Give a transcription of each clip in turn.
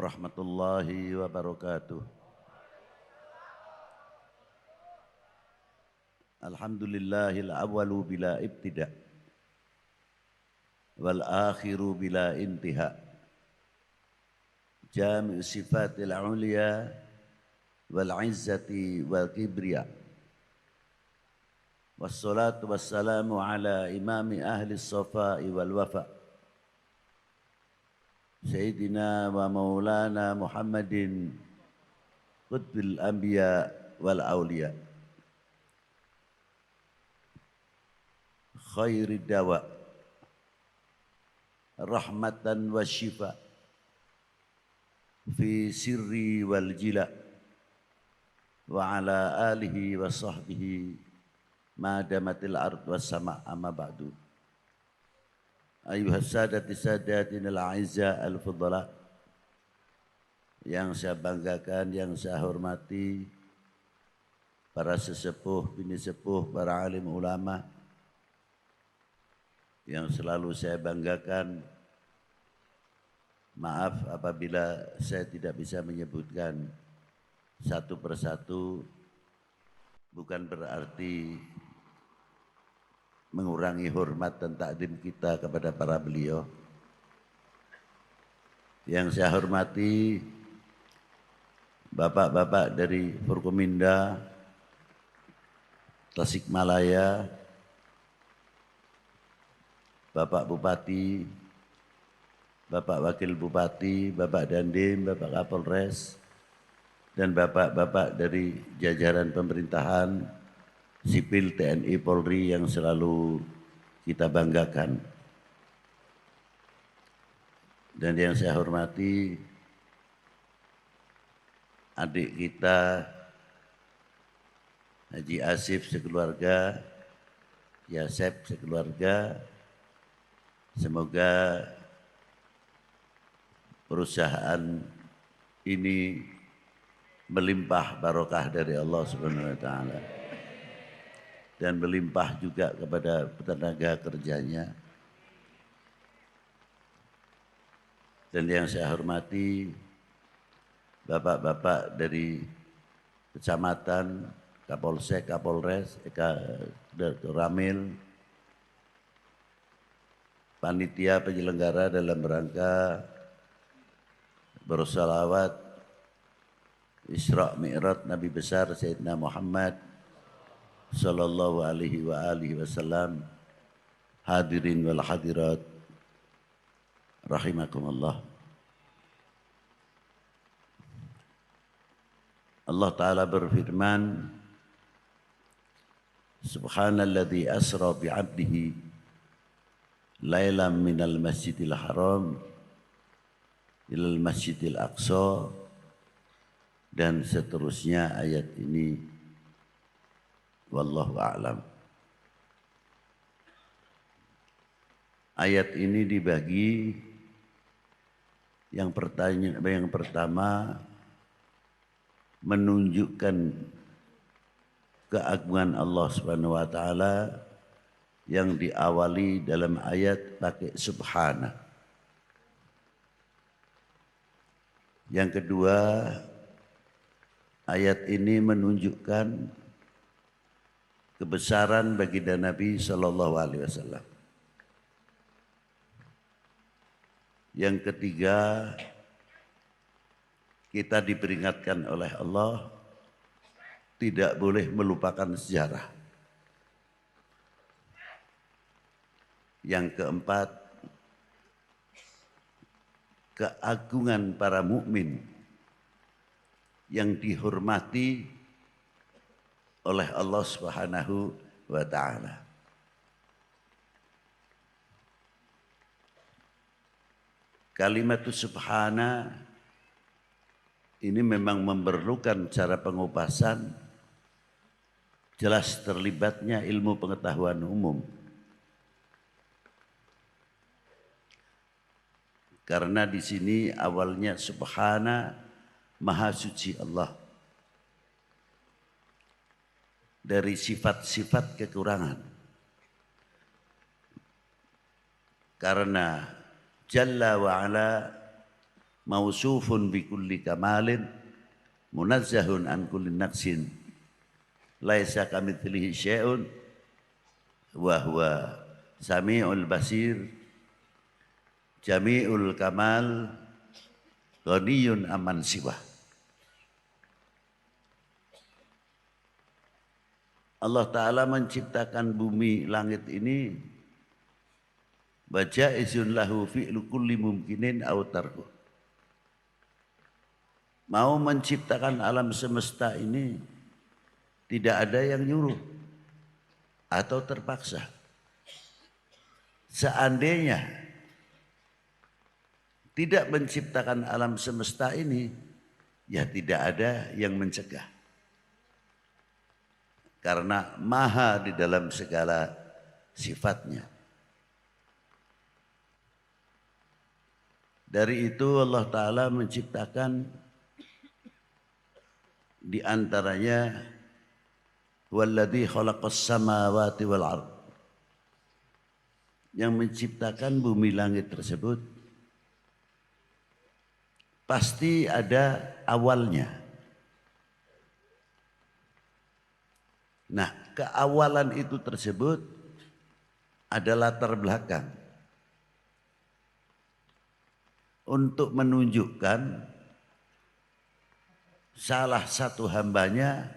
warahmatullahi wabarakatuh. Alhamdulillahil awwalu bila ibtida wal akhiru bila intiha. Jami'u sifatil ulia wal izzati wal kibriya. Wassalatu wassalamu ala imami ahli safai wal wafa. Sayyidina wa maulana Muhammadin qutbil anbiya wal awliya. Khairid dawa rahmatan wa syifa fi sirri wal jila wa ala alihi wa sahbihi ma damatil ard was sama amma ba'du. Ayuhas sadati sadatin al-a'izza al-fudala, yang saya banggakan, yang saya hormati, para sesepuh, bini sepuh, para alim ulama, yang selalu saya banggakan. Maaf apabila saya tidak bisa menyebutkan satu persatu, bukan berarti mengurangi hormat dan takdim kita kepada para beliau. Yang saya hormati bapak-bapak dari Forkominda, Tasikmalaya, Bapak Bupati, Bapak Wakil Bupati, Bapak Dandim, Bapak Kapolres, dan bapak-bapak dari jajaran pemerintahan, sipil, TNI, Polri yang selalu kita banggakan. Dan yang saya hormati adik kita Haji Asif sekeluarga, Yasep sekeluarga. Semoga perusahaan ini melimpah barokah dari Allah Subhanahu wa taala dan melimpah juga kepada tenaga kerjanya. Dan yang saya hormati bapak-bapak dari kecamatan, Kapolsek, Kapolres, Ramil, panitia penyelenggara dalam rangka bersolawat Isra Mi'raj Nabi besar Sayyidina Muhammad sallallahu alaihi wa alihi wasallam. Hadirin wal hadirat rahimakumullah. Allah Ta'ala berfirman, Subhanalladzi asra bi'abdihi lailam minal masjidil haram ilal masjidil aqsa, dan seterusnya ayat ini. Wallahu a'lam. Ayat ini dibagi, yang pertama menunjukkan keagungan Allah Subhanahu wa taala yang diawali dalam ayat pakai subhana. Yang kedua, ayat ini menunjukkan kebesaran baginda Nabi sallallahu alaihi wasallam. Yang ketiga, kita diperingatkan oleh Allah tidak boleh melupakan sejarah. Yang keempat, keagungan para mukmin yang dihormati oleh Allah Subhanahu wa taala. Kalimat subhana ini memang memerlukan cara pengupasan, jelas terlibatnya ilmu pengetahuan umum. Karena di sini awalnya subhana, maha suci Allah dari sifat-sifat kekurangan. Karena Jalla wa ala mausufun bi kulli kamalin munazzahun an kulli naqsin laisa kamitslihi syai'un wa huwa samiul basir jamiul kamal ghaniyun aman siwa. Allah Ta'ala menciptakan bumi langit ini baca izun lahu fi'lu kulli mumkinin aw tarku. Mau menciptakan alam semesta ini tidak ada yang nyuruh atau terpaksa. Seandainya tidak menciptakan alam semesta ini, ya tidak ada yang mencegah. Karena maha di dalam segala sifatnya. Dari itu Allah Ta'ala menciptakan di antaranya walladzi khalaqas samawati wal ard, yang menciptakan bumi langit tersebut pasti ada awalnya. Nah, keawalan itu tersebut adalah latar belakang untuk menunjukkan salah satu hambanya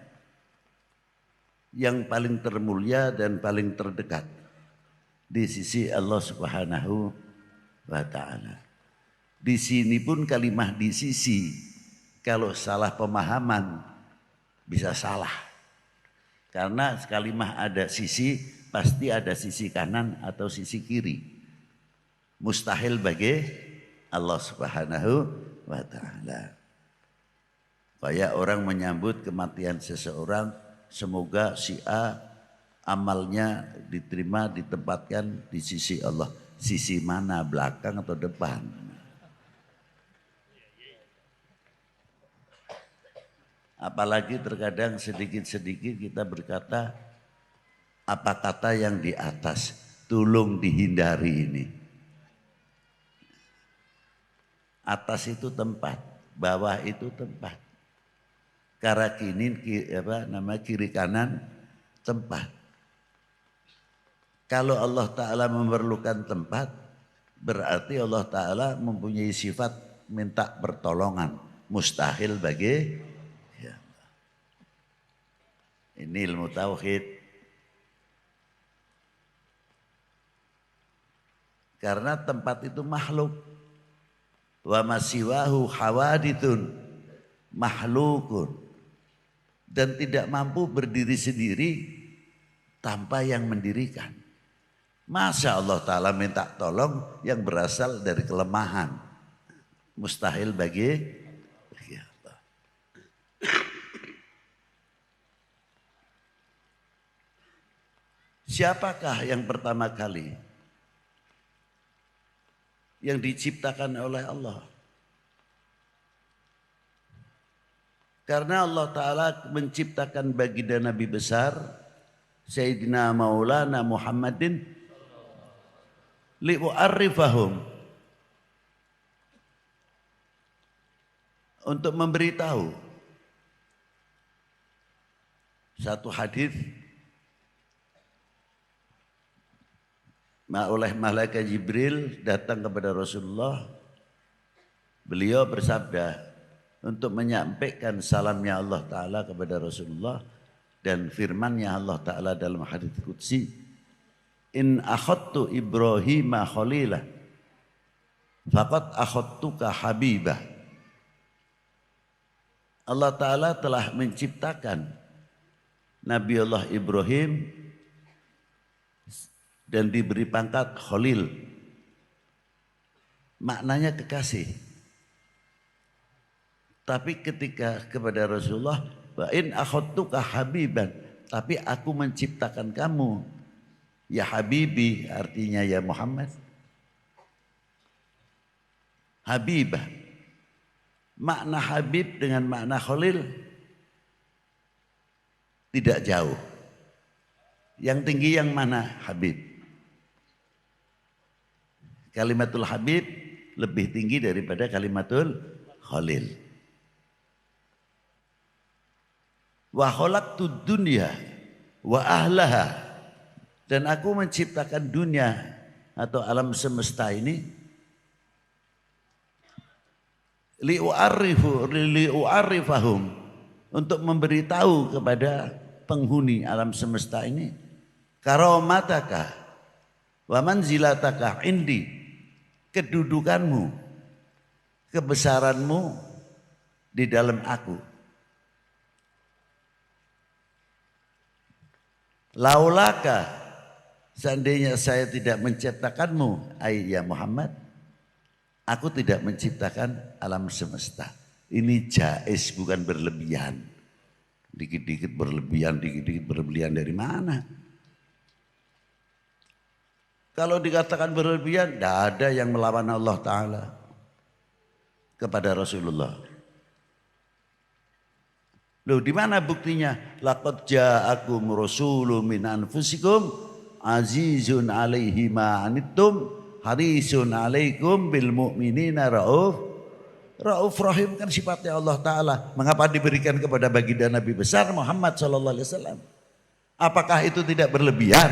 yang paling termulia dan paling terdekat di sisi Allah Subhanahu wa Ta'ala. Di sini pun kalimah di sisi, kalau salah pemahaman bisa salah. Karena kalimah ada sisi, pasti ada sisi kanan atau sisi kiri. Mustahil bagi Allah Subhanahu wa Ta'ala. Kayak orang menyambut kematian seseorang, semoga si A amalnya diterima, ditempatkan di sisi Allah. Sisi mana, belakang atau depan? Apalagi terkadang sedikit-sedikit kita berkata, apa kata yang di atas, tolong dihindari ini. Atas itu tempat, bawah itu tempat. Karena kiri kanan tempat. Kalau Allah Ta'ala memerlukan tempat, berarti Allah Ta'ala mempunyai sifat minta pertolongan. Mustahil bagi ini ilmu tauhid. Karena tempat itu makhluk. Wa masiwahu hawadithun makhlukun. Dan tidak mampu berdiri sendiri tanpa yang mendirikan. Masa Allah Ta'ala minta tolong yang berasal dari kelemahan. Mustahil bagi Allah. Siapakah yang pertama kali yang diciptakan oleh Allah? Karena Allah Ta'ala menciptakan baginda Nabi besar Sayyidina Maulana Muhammadin li'u'arrifahum, untuk memberitahu satu hadis oleh malaikat Jibril datang kepada Rasulullah. Beliau bersabda untuk menyampaikan salamnya Allah Ta'ala kepada Rasulullah dan firmannya Allah Ta'ala dalam hadits qudsi, in akhadtu Ibrahima khalilah faqad akhadtuka habibah. Allah Ta'ala telah menciptakan Nabi Allah Ibrahim dan diberi pangkat Khalil, maknanya kekasih. Tapi ketika kepada Rasulullah, wa in akhadtuka habiban, tapi aku menciptakan kamu ya habibi, artinya ya Muhammad. Habibah, makna habib dengan makna Khalil tidak jauh. Yang tinggi yang mana? Habib. Kalimatul Habib lebih tinggi daripada kalimatul khalil. Wa khalaqtud dunya wa ahlaha, dan aku menciptakan dunia atau alam semesta ini li'u'arrifahum, untuk memberitahu kepada penghuni alam semesta ini karamataka wa manzilataka indi, kedudukanmu, kebesaranmu di dalam aku. Laulaka, seandainya saya tidak menciptakanmu ya Muhammad, aku tidak menciptakan alam semesta. Ini jais, bukan berlebihan. Dikit-dikit berlebihan, dikit-dikit berlebihan dari mana? Kalau dikatakan berlebihan, tidak ada yang melawan Allah Ta'ala kepada Rasulullah. Loh, di mana buktinya? Laqad ja'akum rasulun min anfusikum azizun 'alaihi ma 'anittum harisun 'alaikum bil mu'minina rauf rahim, kan sifatnya Allah Ta'ala. Mengapa diberikan kepada baginda Nabi besar Muhammad sallallahu alaihi wasallam? Apakah itu tidak berlebihan?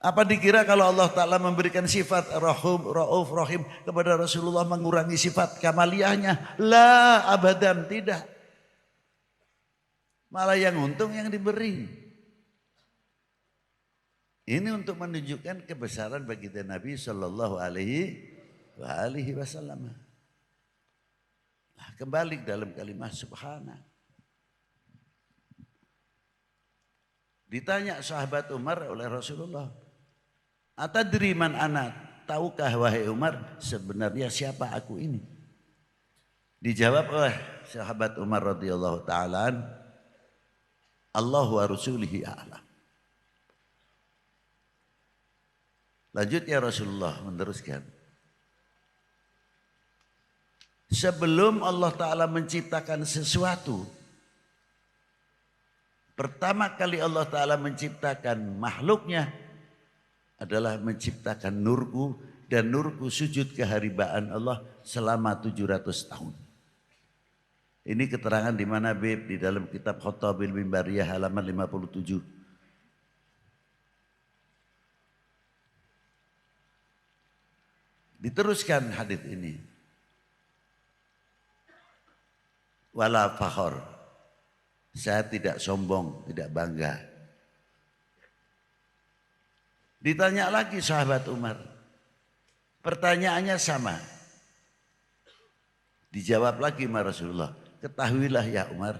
Apa dikira kalau Allah Ta'ala memberikan sifat rauf rahim kepada Rasulullah mengurangi sifat kamaliyahnya? La, abadan, tidak. Malah yang untung yang diberi. Ini untuk menunjukkan kebesaran baginda Nabi sallallahu alaihi wasallam. Nah, kembali dalam kalimat subhana. Ditanya sahabat Umar oleh Rasulullah, atadri man ana, tahukah wahai Umar sebenarnya siapa aku ini? Dijawab oleh sahabat Umar radhiyallahu ta'ala, Allah wa rasulihi a'lam. Lanjut ya Rasulullah meneruskan. Sebelum Allah Ta'ala menciptakan sesuatu, pertama kali Allah Ta'ala menciptakan makhluknya adalah menciptakan nurku, dan nurku sujud keharibaan Allah selama 700 tahun. Ini keterangan di mana Bib? Di dalam kitab Khutabil Mimbariyah halaman 57. Diteruskan hadis ini. Wala fakhor, saya tidak sombong, tidak bangga. Ditanya lagi sahabat Umar, pertanyaannya sama. Dijawab lagi sama Rasulullah, ketahuilah ya Umar,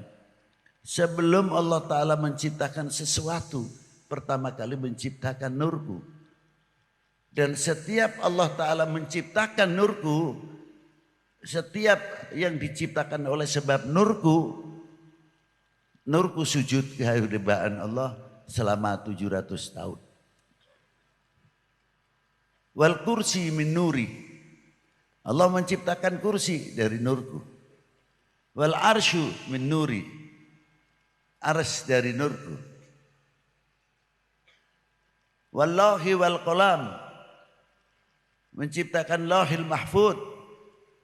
sebelum Allah Ta'ala menciptakan sesuatu, pertama kali menciptakan nurku. Dan setiap Allah Ta'ala menciptakan nurku, setiap yang diciptakan oleh sebab nurku, nurku sujud kehadiran Allah selama 700 tahun. Wal kursi min nuri, Allah menciptakan kursi dari nurku. Wal arsyu min nuri, ars dari nurku. Wallahi wal qalam, menciptakan lauhil mahfud,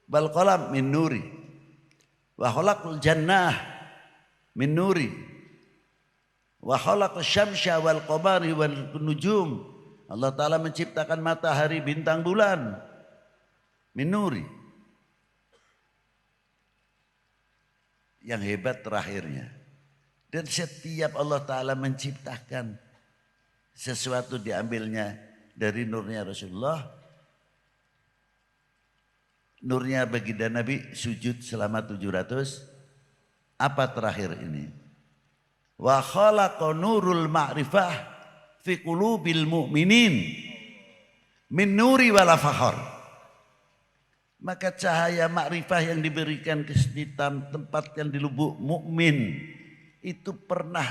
wal qalam min nuri. Wa khalaqal jannah min nuri. Wa khalaqal syamsa wal qamari wal nujum, Allah Ta'ala menciptakan matahari, bintang, bulan min nuri. Yang hebat terakhirnya, dan setiap Allah Ta'ala menciptakan sesuatu diambilnya dari nurnya Rasulullah. Nurnya baginda Nabi sujud selama 700. Apa terakhir ini? Wa khalaqa nurul ma'rifah fi qulubil mu'minin min nuri wala fakhar. Maka cahaya makrifah yang diberikan ke tempat yang di lubuk mukmin itu pernah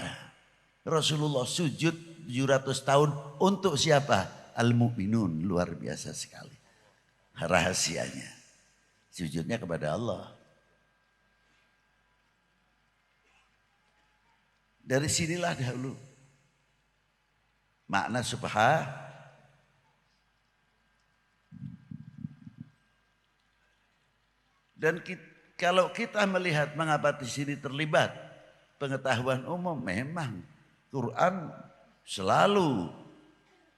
Rasulullah sujud 700 tahun untuk siapa? Al-mu'minun. Luar biasa sekali rahasianya. Sujudnya kepada Allah. Dari sinilah dahulu makna subhana. Dan kalau kita melihat mengapa di sini terlibat pengetahuan umum, memang Quran selalu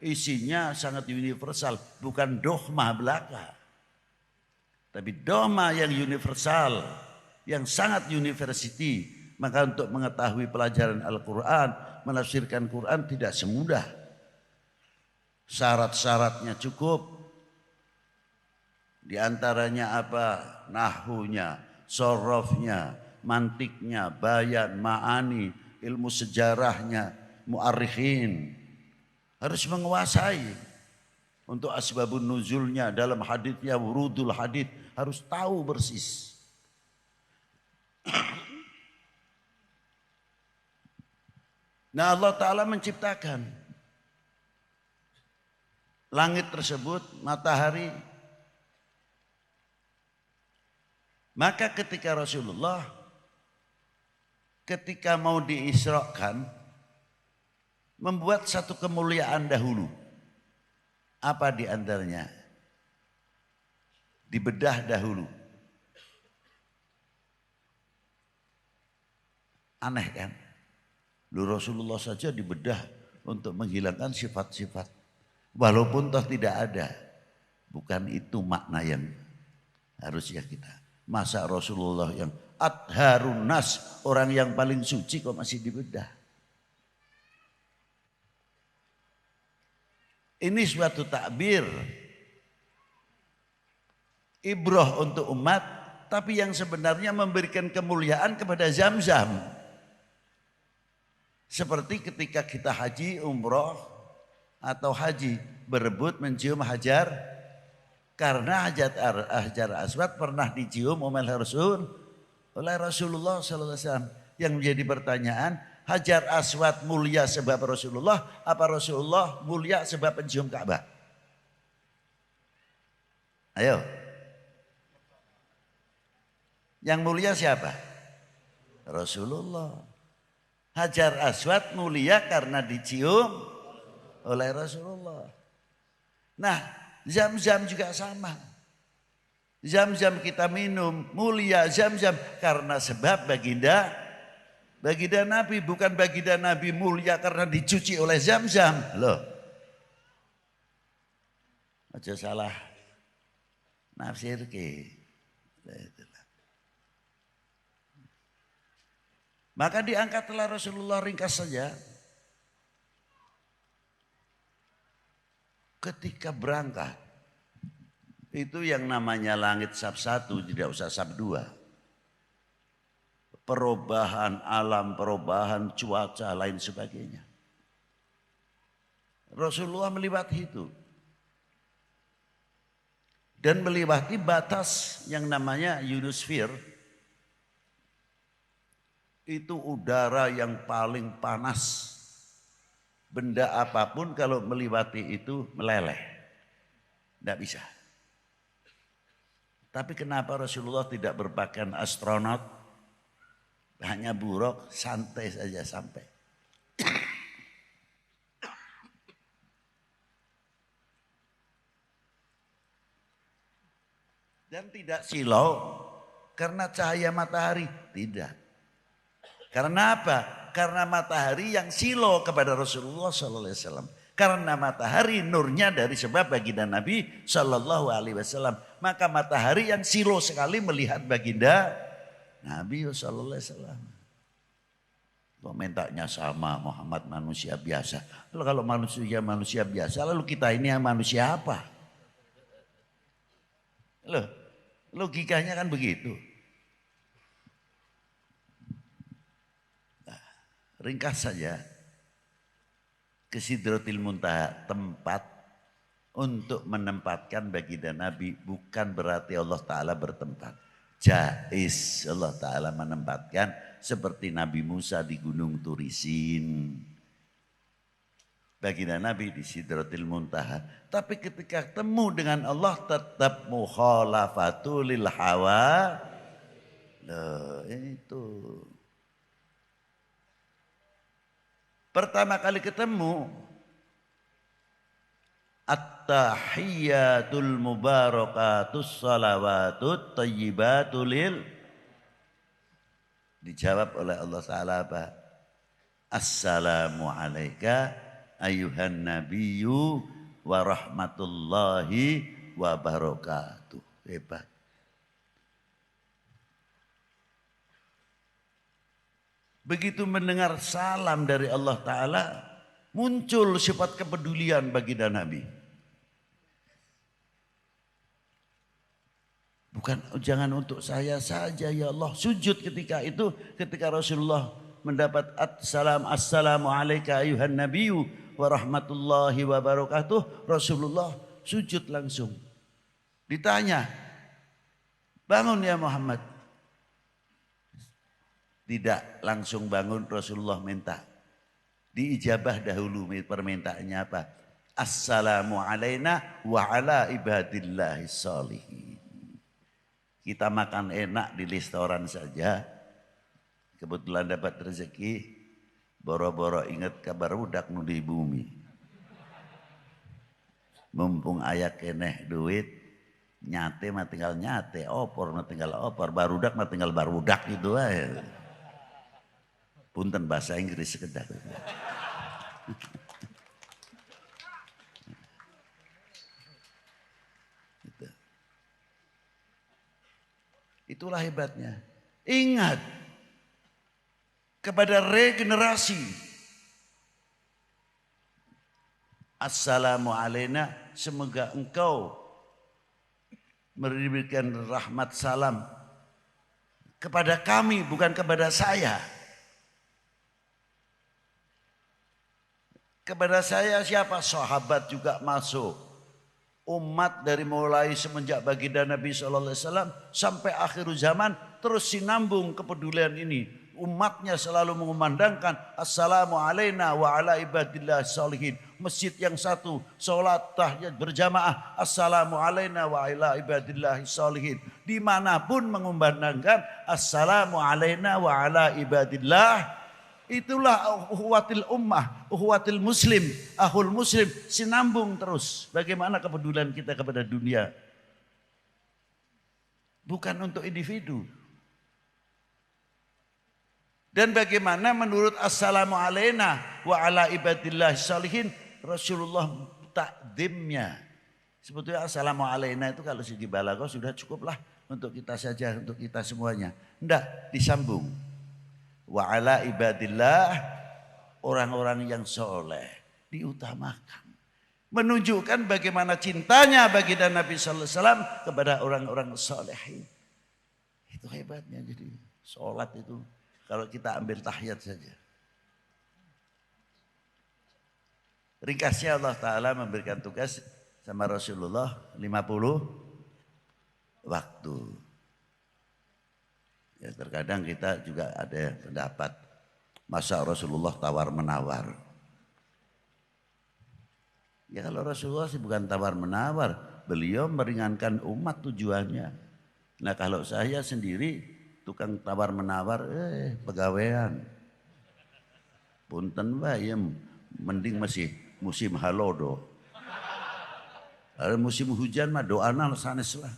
isinya sangat universal, bukan dogma belaka. Tapi dogma yang universal, yang sangat university. Maka untuk mengetahui pelajaran Al-Quran, menafsirkan Quran tidak semudah. Syarat-syaratnya cukup. Di antaranya apa? Nahwunya, sorofnya, mantiknya, bayan, ma'ani, ilmu sejarahnya, mu'arikhin. Harus menguasai. Untuk asbabun nuzulnya dalam haditsnya, wurudul hadits, harus tahu persis. Nah, Allah Ta'ala menciptakan langit tersebut, matahari. Maka ketika Rasulullah ketika mau diisrakan, membuat satu kemuliaan dahulu. Apa di antaranya? Dibedah dahulu. Aneh kan? Rasulullah saja dibedah untuk menghilangkan sifat-sifat. Walaupun toh tidak ada. Bukan itu makna yang harusnya kita. Masa Rasulullah yang atharun nas, orang yang paling suci kok masih dibedah. Ini suatu takbir. Ibrah untuk umat, tapi yang sebenarnya memberikan kemuliaan kepada Zam-Zam. Seperti ketika kita haji, umroh, atau haji berebut mencium hajar, karena hajar aswad pernah dicium oleh Rasulullah SAW. Yang menjadi pertanyaan, hajar aswad mulia sebab Rasulullah, apa Rasulullah mulia sebab pencium Ka'bah? Ayo. Yang mulia siapa? Rasulullah. Hajar aswad mulia karena dicium oleh Rasulullah. Nah, Zam-Zam juga sama. Zam-Zam kita minum, mulia Zam-Zam karena sebab baginda Nabi, bukan baginda Nabi mulia karena dicuci oleh Zam-Zam. Loh. Aja salah nafsir ke. Maka diangkatlah Rasulullah, ringkas saja. Ketika berangkat, itu yang namanya langit sab 1, tidak usah sab 2. Perubahan alam, perubahan cuaca, lain sebagainya. Rasulullah melewati itu. Dan melewati batas yang namanya ionosfer. Itu udara yang paling panas. Benda apapun kalau melewati itu meleleh. Tidak bisa. Tapi kenapa Rasulullah tidak berpakaian astronot? Hanya buruk, santai saja sampai. Dan tidak silau karena cahaya matahari. Tidak. Karena apa? Karena matahari yang silau kepada Rasulullah SAW. Karena matahari nurnya dari sebab baginda Nabi SAW. Maka matahari yang silau sekali melihat baginda Nabi SAW. Komentarnya sama, Muhammad manusia biasa. Lalu kalau manusia biasa, lalu kita ini yang manusia apa? Loh, logikanya kan begitu. Ringkas saja, ke Sidratil Muntaha, tempat untuk menempatkan baginda Nabi, bukan berarti Allah Ta'ala bertempat. Jais Allah Ta'ala menempatkan seperti Nabi Musa di Gunung Turisin. Baginda Nabi di Sidratil Muntaha. Tapi ketika temu dengan Allah tetap mukhalafatul lil hawa. Loh, itu. Pertama kali ketemu, At-tahiyyatul mubarakatus salawatut thayyibatul lil. Dijawab oleh Allah Ta'ala apa? Assalamu alayka ayuhan nabiyyu wa rahmatullahi wa barakatuh. Hebat. Begitu mendengar salam dari Allah Ta'ala, muncul sifat kepedulian baginda Nabi. Bukan jangan untuk saya saja ya Allah. Sujud ketika itu, ketika Rasulullah mendapat assalamu alayka ayuhan nabiyyu wa rahmatullahi wa barakatuh. Rasulullah sujud langsung. Ditanya, bangun ya Muhammad. Tidak langsung bangun, Rasulullah minta. Diijabah dahulu permintaannya apa? Assalamu alayna wa ala ibadillahi sholihin. Kita makan enak di restoran saja. Kebetulan dapat rezeki. Boro-boro ingat kabar budak nu di bumi. Mumpung ayak keneh duit. Nyate mah tinggal nyate. Opor mah tinggal opor. Barudak mah tinggal barudak gitu aja. Punten bahasa Inggris sekedar. Itulah hebatnya. Ingat kepada regenerasi. Assalamu alayna, semoga engkau memberikan rahmat salam kepada kami, bukan kepada saya. Kepada saya siapa? Sahabat juga masuk. Umat dari mulai semenjak baginda Nabi SAW sampai akhir zaman terus sinambung kepedulian ini. Umatnya selalu mengumandangkan assalamu alayna wa ala ibadillah sholihin. Masjid yang satu, sholat tahiyat berjamaah, assalamu alayna wa ala ibadillah sholihin. Dimanapun mengumandangkan assalamu alayna wa ala ibadillah. Itulah uhuwatil ummah, uhuwatil muslim, ahul muslim, sinambung terus. Bagaimana kepedulian kita kepada dunia. Bukan untuk individu. Dan bagaimana menurut assalamu alayna wa ala ibadillah sholihin, Rasulullah takdimnya. Sebetulnya assalamu alayna itu kalau segi balaghah sudah cukuplah untuk kita saja, untuk kita semuanya. Enggak, disambung. Wa ala ibadillah, orang-orang yang soleh diutamakan. Menunjukkan bagaimana cintanya baginda Nabi sallallahu alaihi wasallam kepada orang-orang solehin. Itu hebatnya. Jadi sholat itu kalau kita ambil tahiyat saja. Ringkasnya Allah Ta'ala memberikan tugas sama Rasulullah 50 waktu. Ya, terkadang kita juga ada pendapat masa Rasulullah tawar menawar. Ya kalau Rasulullah sih bukan tawar menawar, beliau meringankan umat tujuannya. Nah kalau saya sendiri tukang tawar menawar, pegawaian. Punten wae mending masih musim halodo. Ada musim hujan mah doana sanes lah.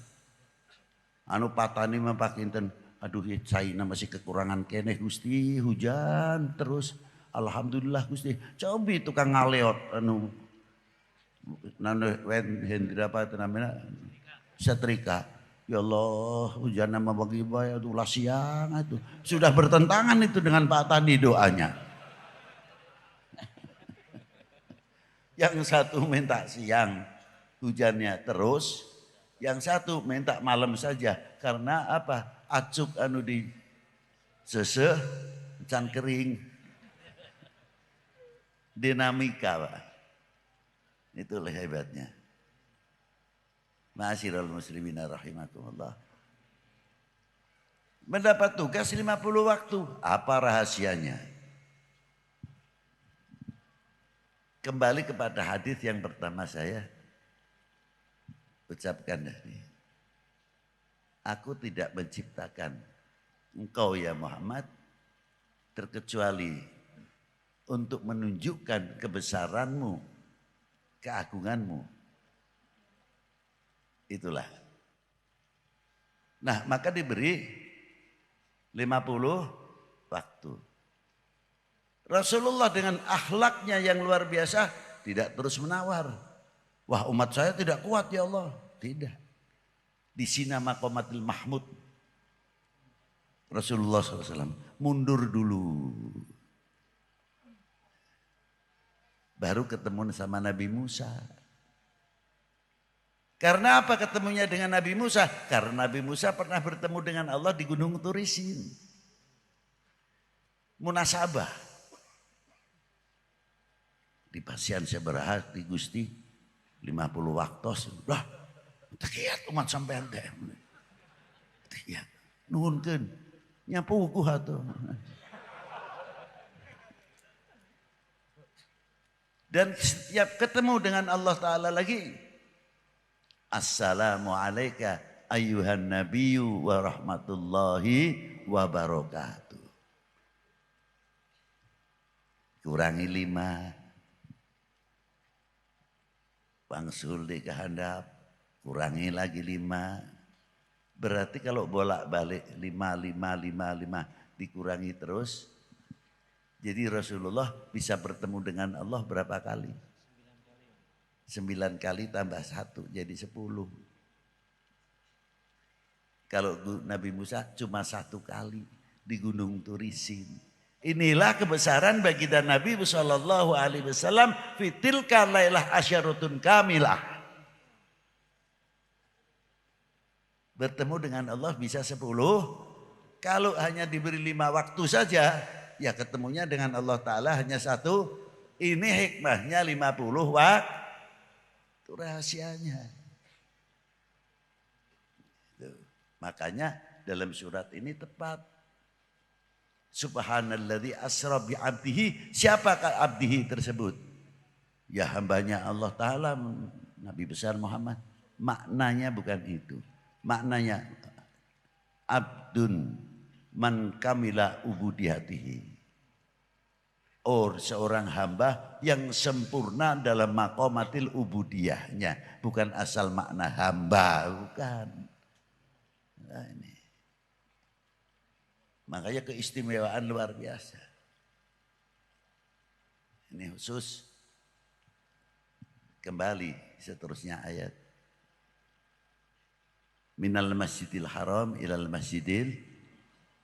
Anu patani mah pakinten. Aduh ya China masih kekurangan keneh Gusti, hujan terus. Alhamdulillah Gusti. Cobi tukang ngaleot anu hendra apa itu namanya? Setrika. Ya Allah, hujan nama bagi bayar itu ulah siang itu. Sudah bertentangan itu dengan Pak Tani doanya. Yang satu minta siang hujannya terus, yang satu minta malam saja. Karena apa? Acuk anu di seseh can kering. Dinamika, Pak. Itulah hebatnya. Ma'asyiral muslimina rahimakumullah. Mendapat tugas 50 waktu. Apa rahasianya? Kembali kepada hadis yang pertama saya ucapkan tadi. Aku tidak menciptakan engkau ya Muhammad terkecuali untuk menunjukkan kebesaranmu, keagunganmu Itulah. Nah, maka diberi 50 waktu. Rasulullah dengan akhlaknya yang luar biasa tidak terus menawar. Wah, umat saya tidak kuat ya Allah. Tidak. Di sini maqamatil mahmud. Rasulullah SAW mundur dulu. Baru ketemu sama Nabi Musa. Karena apa ketemunya dengan Nabi Musa? Karena Nabi Musa pernah bertemu dengan Allah di Gunung Turisin. Munasabah. Di Pasian Seberaha di Gusti 50 waktu. Lah, tekiat umat sampean teh. Tekiat. Nuhunkeun. Nyapuguh atuh. Dan setiap ketemu dengan Allah Ta'ala lagi. Assalamu alayka ayyuhan nabiyyu wa rahmatullahi wa barakatuh. Kurangi 5. Wangsul di kehandap. Kurangi lagi 5. Berarti kalau bolak-balik 5 dikurangi terus. Jadi Rasulullah bisa bertemu dengan Allah berapa kali? 9 kali tambah 1 jadi 10. Kalau Nabi Musa cuma 1 kali di Gunung Turisin. Inilah kebesaran baginda Nabi sallallahu alaihi wasallam fitilka lailah asyaratun kamilah. Bertemu dengan Allah bisa 10. Kalau hanya diberi 5 waktu saja, ya ketemunya dengan Allah Ta'ala hanya 1. Ini hikmahnya 50 waktu. Itu rahasianya. Makanya dalam surat ini tepat. Subhanalladzi asra bi 'abdihi. Siapakah abdihi tersebut? Ya hambanya Allah Ta'ala, Nabi besar Muhammad. Maknanya bukan itu. Maknanya abdun man kamila ubudiyatihi. Seorang hamba yang sempurna dalam maqamatil ubudiyahnya. Bukan asal makna hamba, bukan. Nah, ini. Makanya keistimewaan luar biasa. Ini khusus. Kembali seterusnya ayat. Minal masjidil haram ilal masjidil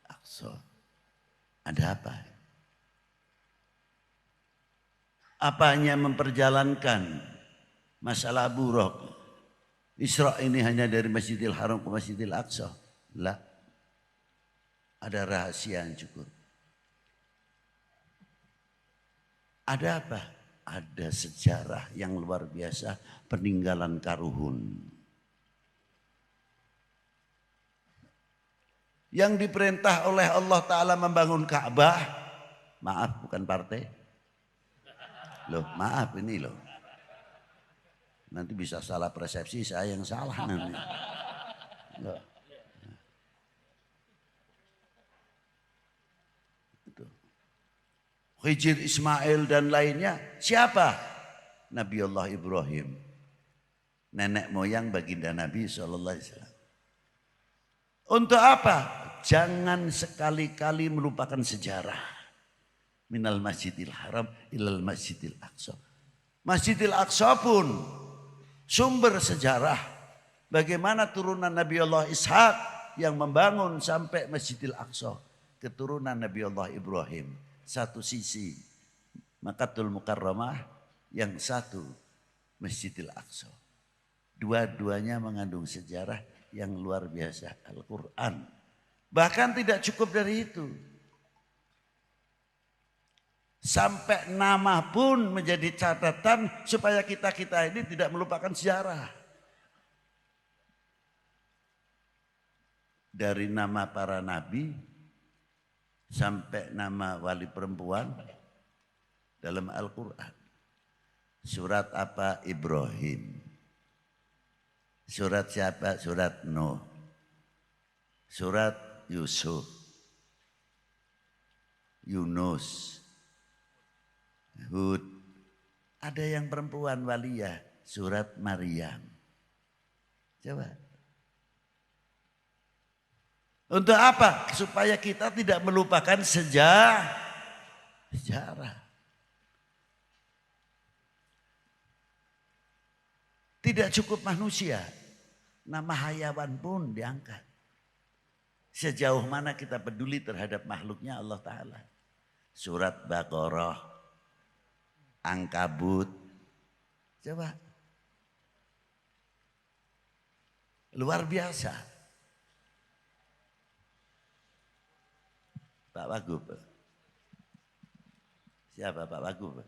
aqsa. Ada apa? Apanya memperjalankan masalah buruk. Isra ini hanya dari Masjidil Haram ke Masjidil Aqsa. Lah. Ada rahasia yang cukup. Ada apa? Ada sejarah yang luar biasa peninggalan Karuhun. Yang diperintah oleh Allah Ta'ala membangun Ka'bah. Maaf bukan partai. Loh maaf ini loh. Nanti bisa salah persepsi saya yang salah nanti. Loh. Hijir Ismail dan lainnya. Siapa? Nabi Allah Ibrahim. Nenek moyang baginda Nabi SAW. Untuk apa? Jangan sekali-kali melupakan sejarah. Minal masjidil haram ilal masjidil aqsa. Masjidil Aqsa pun sumber sejarah. Bagaimana turunan Nabi Allah Ishak yang membangun sampai Masjidil Aqsa. Keturunan Nabi Allah Ibrahim. Satu sisi Makkatul Mukarramah, yang satu Masjidil Aqsa. Dua-duanya mengandung sejarah yang luar biasa. Al-Quran. Bahkan tidak cukup dari itu. Sampai nama pun menjadi catatan supaya kita-kita ini tidak melupakan sejarah. Dari nama para nabi sampai nama wali perempuan dalam Al-Quran. Surat apa? Ibrahim. Surat siapa? Surat Nuh. Surat Yusuf. Yunus. Hud. Ada yang perempuan waliyah. Surat Maryam. Coba. Untuk apa? Supaya kita tidak melupakan sejarah. Tidak cukup manusia, nama hayawan pun diangkat. Sejauh mana kita peduli terhadap makhluknya Allah Ta'ala. Surat Baqarah, Ankabut. Coba. Luar biasa. Pak Wagub. Siapa Pak Wagub?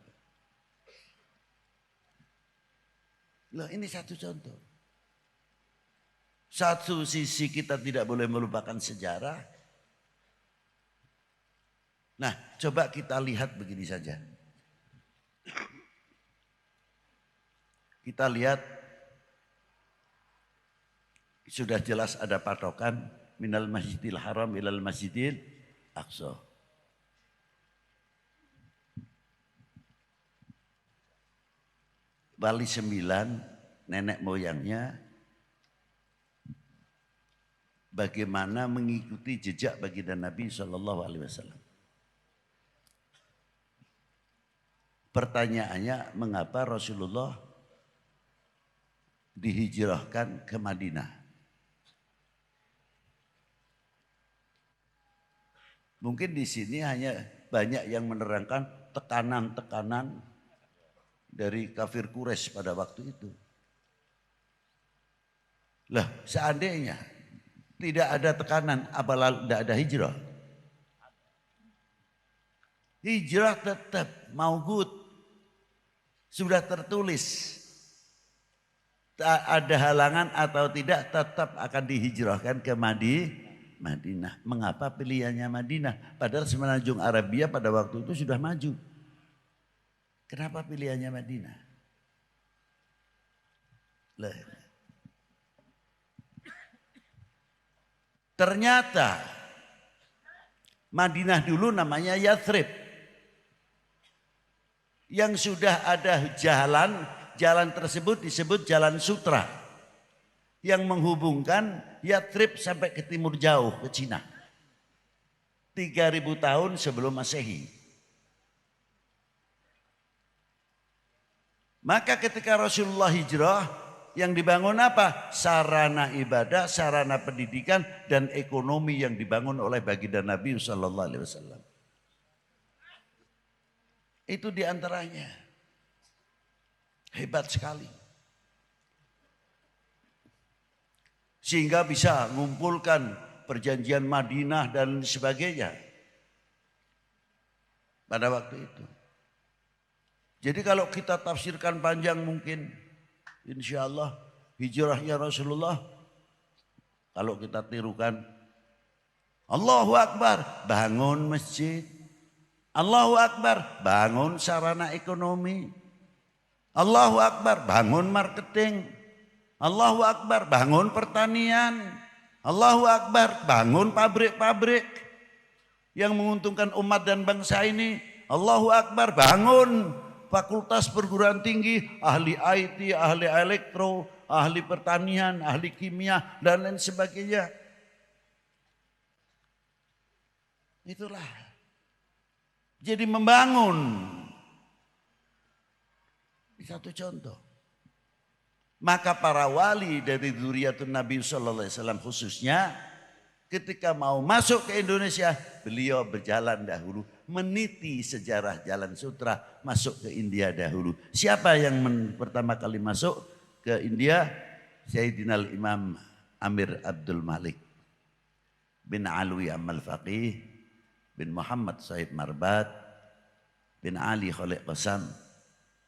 Loh, ini satu contoh. Satu sisi kita tidak boleh melupakan sejarah. Nah, coba kita lihat begini saja. Kita lihat sudah jelas ada patokan minal masjidil haram ilal masjidil aqsa. Wali 9 nenek moyangnya bagaimana mengikuti jejak baginda Nabi SAW. Pertanyaannya, mengapa Rasulullah dihijrahkan ke Madinah? Mungkin di sini hanya banyak yang menerangkan tekanan-tekanan dari kafir Quraisy pada waktu itu. Lah, seandainya tidak ada tekanan, apalagi tidak ada hijrah. Hijrah tetap maujud, sudah tertulis. Tak ada halangan atau tidak, tetap akan dihijrahkan ke Madinah. Mengapa pilihannya Madinah? Padahal semenanjung Arabia pada waktu itu sudah maju. Kenapa pilihannya Madinah? Ternyata Madinah dulu namanya Yathrib. Yang sudah ada jalan tersebut disebut Jalan Sutra. Yang menghubungkan Yathrib sampai ke timur jauh, ke Cina. 3000 tahun sebelum Masehi. Maka ketika Rasulullah hijrah, yang dibangun apa? Sarana ibadah, sarana pendidikan, dan ekonomi yang dibangun oleh baginda Nabi SAW. Itu diantaranya. Hebat sekali. Sehingga bisa mengumpulkan perjanjian Madinah dan sebagainya. Pada waktu itu. Jadi kalau kita tafsirkan panjang mungkin, insya Allah hijrahnya Rasulullah, kalau kita tirukan, Allahu Akbar, bangun masjid. Allahu Akbar, bangun sarana ekonomi. Allahu Akbar, bangun marketing. Allahu Akbar, bangun pertanian. Allahu Akbar, bangun pabrik-pabrik yang menguntungkan umat dan bangsa ini. Allahu Akbar, bangun fakultas perguruan tinggi, ahli IT, ahli elektro, ahli pertanian, ahli kimia, dan lain sebagainya. Itulah. Jadi membangun. Satu contoh. Maka para wali dari dzurriyyatun Nabi SAW khususnya, ketika mau masuk ke Indonesia, beliau berjalan dahulu, meniti sejarah Jalan Sutra, masuk ke India dahulu. Siapa yang pertama kali masuk ke India? Sayyidina Imam Amir Abdul Malik bin Alwi Amal Faqih bin Muhammad Said Marbat bin Ali Khalid Qasam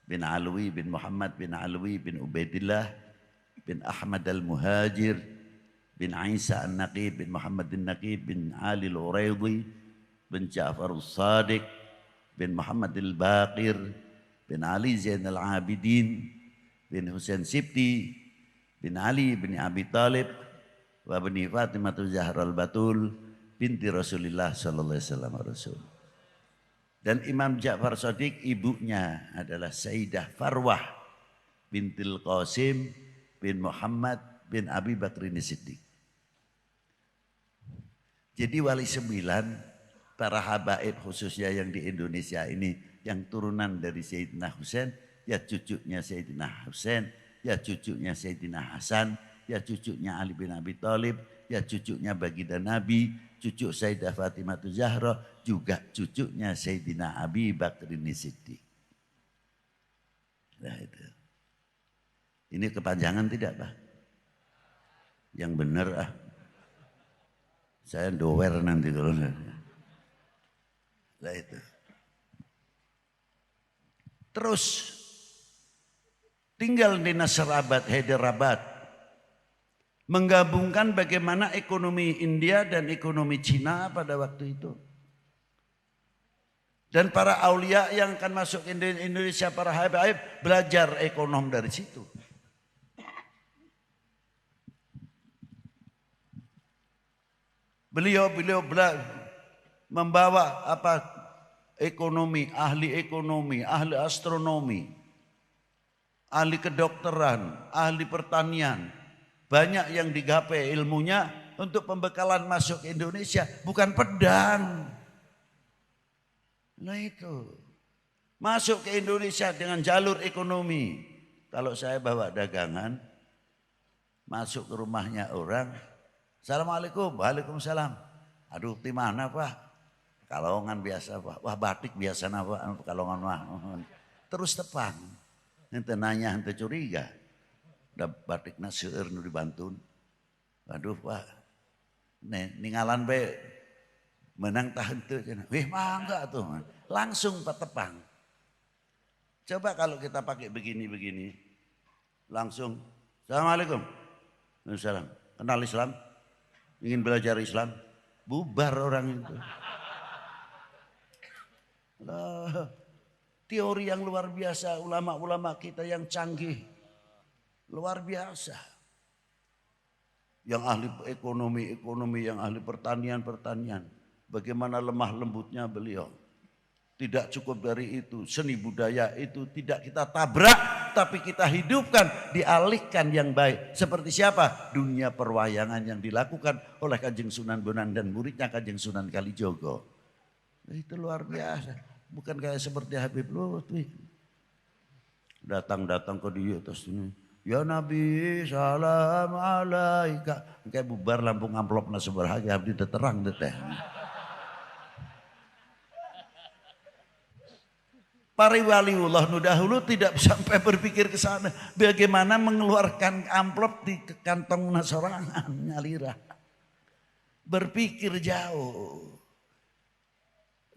bin Alwi bin Muhammad bin Alwi bin Ubaidillah bin Ahmad Al-Muhajir bin Isa An-Naqib bin Muhammad An-Naqib bin Ali Al-Uraidi bin Ja'far Al-Sadiq bin Muhammad Al-Baqir bin Ali Zain Al-Abidin bin Husain Sibti bin Ali bin Abi Talib wa bin Fatimah Zahra Al-Batul binti Rasulullah sallallahu alaihi wasallam Rasul. Dan Imam Ja'far Shadiq ibunya adalah Sayyidah Farwah bintil Qasim bin Muhammad bin Abi Bakrin Siddiq. Jadi wali 9 para habaib khususnya yang di Indonesia ini yang turunan dari Sayyidina Husain, ya cucunya Sayyidina Husain, ya cucunya Sayyidina Hasan, ya cucunya Ali bin Abi Thalib, ya cucunya baginda Nabi, cucu Sayyidah Fatimah Zahra, juga cucunya Sayyidina Abi Bakrin Siddiq. Nah itu. Ini kepanjangan tidak Pak? Yang benar ah. Saya dower nanti kalau nah itu. Terus tinggal di Nasrabad, Hyderabad, menggabungkan bagaimana ekonomi India dan ekonomi Cina pada waktu itu. Dan para aulia yang akan masuk ke Indonesia, para habaib, belajar ekonom dari situ. Beliau membawa ekonomi, ahli astronomi, ahli kedokteran, ahli pertanian. Banyak yang digapai ilmunya untuk pembekalan masuk ke Indonesia, bukan pedang. Nah itu, masuk ke Indonesia dengan jalur ekonomi. Kalau saya bawa dagangan, masuk ke rumahnya orang, Assalamualaikum, waalaikumsalam. Aduh, di mana Pak? Kalongan biasa Pak. Wah batik biasa Pak, kalongan mah. Terus tepang. Ente nanya, ente curiga. Udah batik naseur nu dibantun. Aduh Pak, ningalan be menang tahan tuh. Wih mangga tuh. Langsung Pak tepang. Coba kalau kita pakai begini-begini. Langsung, Assalamualaikum. Waalaikumsalam. Kenal Islam? Ingin belajar Islam, bubar orang itu. Lah, teori yang luar biasa, ulama-ulama kita yang canggih, luar biasa. Yang ahli ekonomi, yang ahli pertanian. Bagaimana lemah lembutnya beliau. Tidak cukup dari itu, seni budaya itu tidak kita tabrak, tapi kita hidupkan, dialihkan yang baik. Seperti siapa? Dunia perwayangan yang dilakukan oleh Kanjeng Sunan Bonang dan muridnya Kanjeng Sunan Kalijogo. Itu luar biasa. Bukan kayak seperti Habib Lutfi. Datang ke dia terus ini. Ya Nabi salam alaika. Kayak bubar Lampung amplop na seberhaga abdi terang teh. Para waliullah nu dahulu tidak sampai berpikir ke sana. Bagaimana mengeluarkan amplop di kantong sorangan nyalira. Berpikir jauh.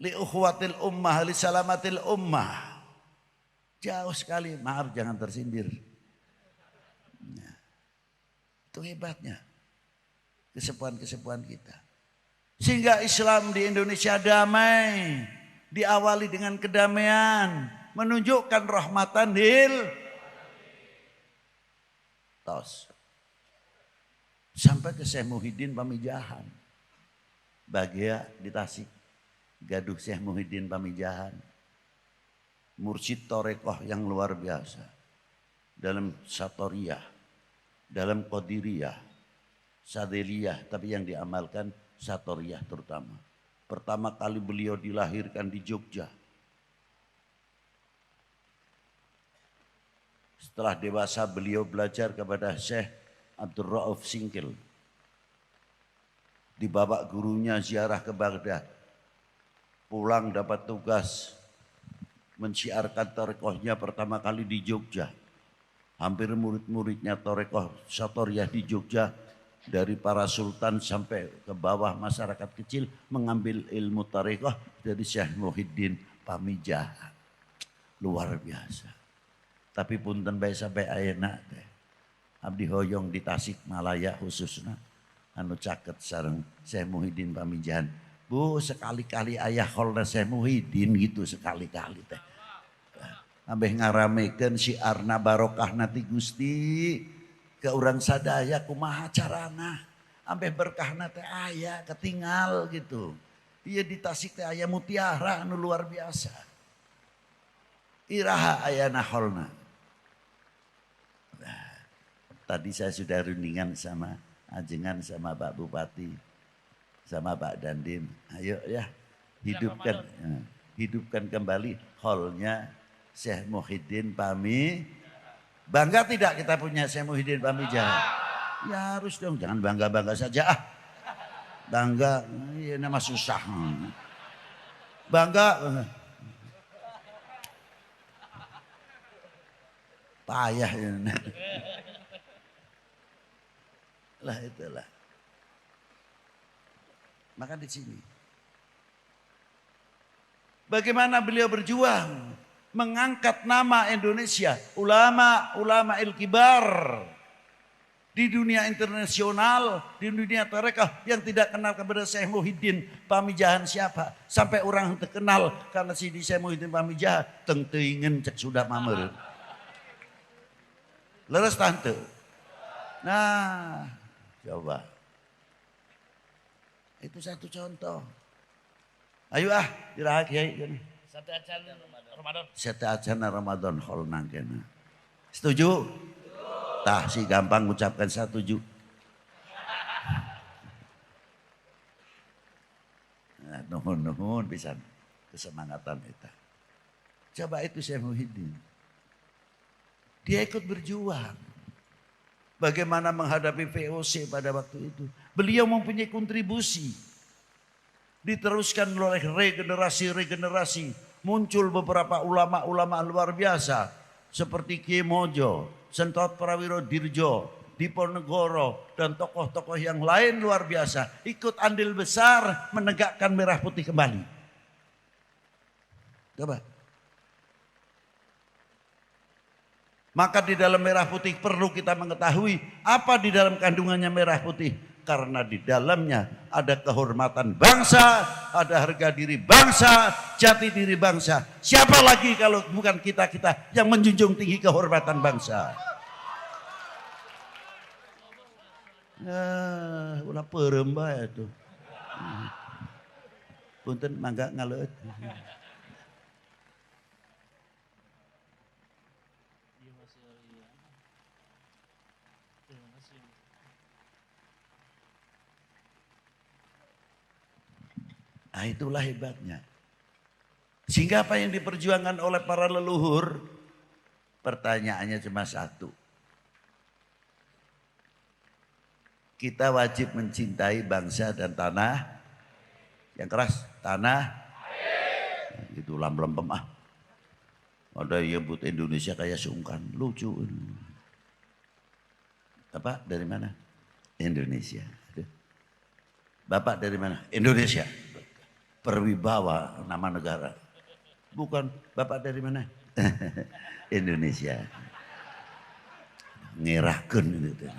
Li ukhwatil ummah, li salamatil ummah. Jauh sekali, maaf jangan tersindir. Nah, itu hebatnya. Kesepuan-kesepuan kita. Sehingga Islam di Indonesia damai. Diawali dengan kedamaian, menunjukkan rahmatan lil tos. Sampai ke Syekh Muhyiddin Pamijahan. Bagia di Tasik, gaduh Syekh Muhyiddin Pamijahan. Mursyid Torekoh yang luar biasa. Dalam Satoriyah, dalam Qadiriyah, Sadeliyah, tapi yang diamalkan Satoriyah terutama. Pertama kali beliau dilahirkan di Jogja. Setelah dewasa beliau belajar kepada Syekh Abdul Rauf Singkil. Dibawa gurunya ziarah ke Baghdad. Pulang dapat tugas mensiarkan tarekohnya pertama kali di Jogja. Hampir murid-muridnya tarekoh Satoriyah di Jogja. Dari para sultan sampai ke bawah masyarakat kecil mengambil ilmu tarekoh dari Syekh Muhyiddin Pamijahan. Luar biasa. Tapi punten bae sampai ayeuna teh. Abdi hoyong di Tasikmalaya khususnya anu caket sareng Syekh Muhyiddin Pamijahan. Bu sekali-kali ayah holna Syekh Muhyiddin gitu sekali-kali teh. Ambeh ngaramekeun syiarna barokahna ti Gusti. Ke urang sadaya kumaha carana. Ambeh berkahna teh aya ketinggal gitu. Iya di Tasik teh aya mutiara anu luar biasa. Iraha aya naholna. Nah, Tadi saya sudah rundingan sama ajengan sama Pak Bupati, sama Pak Dandim. Ayo ya, hidupkan kembali hallnya Syekh Muhyiddin Pami. Bangga tidak kita punya Syekh Muhyiddin Pami Jahat? Ya harus dong, jangan bangga-bangga saja. Bangga, ya nama susah. Bangga. Payah ini. Lah itulah. Maka di sini. Bagaimana beliau berjuang mengangkat nama Indonesia, ulama il-kibar di dunia internasional, di dunia tarekah yang tidak kenal kepada Syekh Muhyiddin Pamijahan siapa, sampai orang terkenal karena si Syekh Muhyiddin Pamijahan teng-tengen cek sudah mamer. Leres tante. Nah, coba. Itu satu contoh. Ayo dirahak kiai gini. Sate acan Ramadan. Sate acan Ramadan hol nangkena. Setuju? Tah si gampang ucapkan setuju. Nah, nuhun bisa kesemangatan itu. Coba itu Syekh Muhyiddin. Dia ikut berjuang. Bagaimana menghadapi VOC pada waktu itu. Beliau mempunyai kontribusi. Diteruskan oleh regenerasi. Muncul beberapa ulama-ulama luar biasa. Seperti Kiai Mojo, Sentot Prawiro Dirjo, Diponegoro. Dan tokoh-tokoh yang lain luar biasa. Ikut andil besar menegakkan merah putih kembali. Coba. Maka di dalam merah putih perlu kita mengetahui apa di dalam kandungannya merah putih. Karena di dalamnya ada kehormatan bangsa, ada harga diri bangsa, jati diri bangsa. Siapa lagi kalau bukan kita-kita yang menjunjung tinggi kehormatan bangsa. Ulah peremba itu. Punten mangga ngaleut. Nah itulah hebatnya. Sehingga apa yang diperjuangkan oleh para leluhur, pertanyaannya cuma satu. Kita wajib mencintai bangsa dan tanah. Yang keras, tanah. Itu lempem ah. Ada yang buat Indonesia kayak sungkan, lucu. Apa? Dari mana? Indonesia. Bapak dari mana? Indonesia. Perwibawa nama negara. Bukan Bapak dari mana? Indonesia. Ngerahkan itu.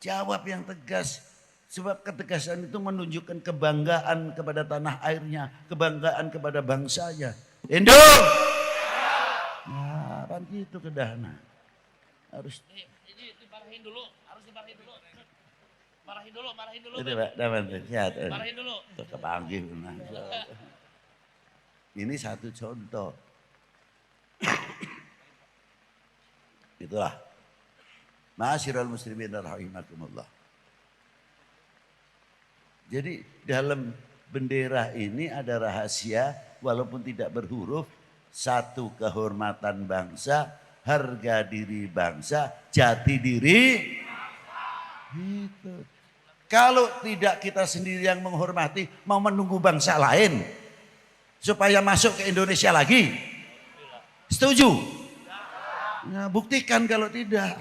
Jawab yang tegas. Sebab ketegasan itu menunjukkan kebanggaan kepada tanah airnya. Kebanggaan kepada bangsanya. Indo! Nah, kan gitu kedahana. Harus. Ini diparahin dulu. Harus diparahin dulu. Marahin dulu. Itu Pak, dapat sehat. Marahin dulu. Kepanggih. Ini satu contoh. Itulah. Ma'asyiral muslimin rahimakumullah. Jadi dalam bendera ini ada rahasia walaupun tidak berhuruf. Satu, kehormatan bangsa, harga diri bangsa, jati diri. Gitu. Kalau tidak kita sendiri yang menghormati, mau menunggu bangsa lain supaya masuk ke Indonesia lagi. Setuju? Nah, buktikan kalau tidak.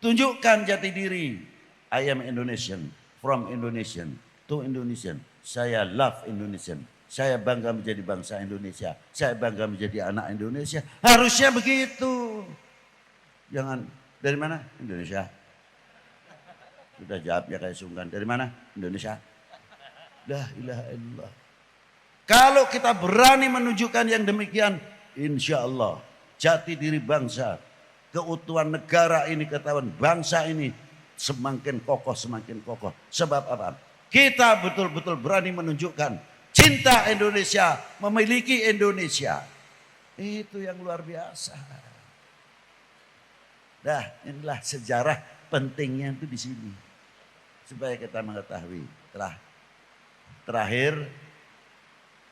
Tunjukkan jati diri. I am Indonesian, from Indonesian, to Indonesian. Saya love Indonesian. Saya bangga menjadi bangsa Indonesia. Saya bangga menjadi anak Indonesia. Harusnya begitu. Jangan, dari mana? Indonesia. Sudah jawabnya kayak sungkan. Dari mana? Indonesia. La ilaha illallah. Kalau kita berani menunjukkan yang demikian, insya Allah jati diri bangsa, keutuhan negara ini, ketahuan bangsa ini semakin kokoh, semakin kokoh. Sebab apa? Kita betul-betul berani menunjukkan cinta Indonesia, memiliki Indonesia. Itu yang luar biasa. Dah, inilah sejarah pentingnya itu di sini. Supaya kita mengetahui. Terakhir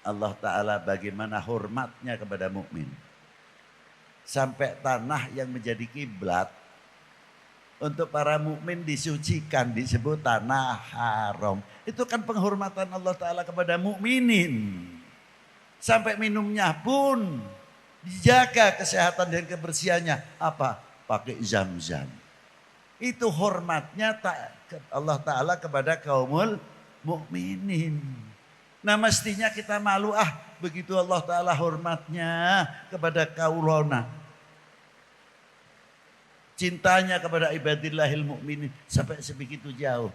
Allah Ta'ala bagaimana hormatnya kepada mukmin. Sampai tanah yang menjadi kiblat untuk para mukmin disucikan, disebut tanah haram. Itu kan penghormatan Allah Ta'ala kepada mukminin. Sampai minumnya pun dijaga kesehatan dan kebersihannya. Apa? Pakai zam-zam. Itu hormatnya Allah Ta'ala kepada kaumul mukminin. Nah mestinya kita malu begitu Allah Ta'ala hormatnya kepada kaulona. Cintanya kepada ibadillahil mukminin sampai sebegitu jauh.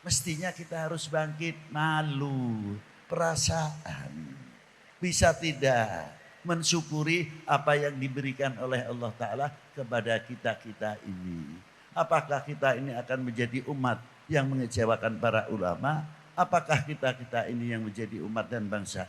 Mestinya kita harus bangkit malu, perasaan. Bisa tidak mensyukuri apa yang diberikan oleh Allah Ta'ala kepada kita-kita ini. Apakah kita ini akan menjadi umat yang mengecewakan para ulama? Apakah kita ini yang menjadi umat dan bangsa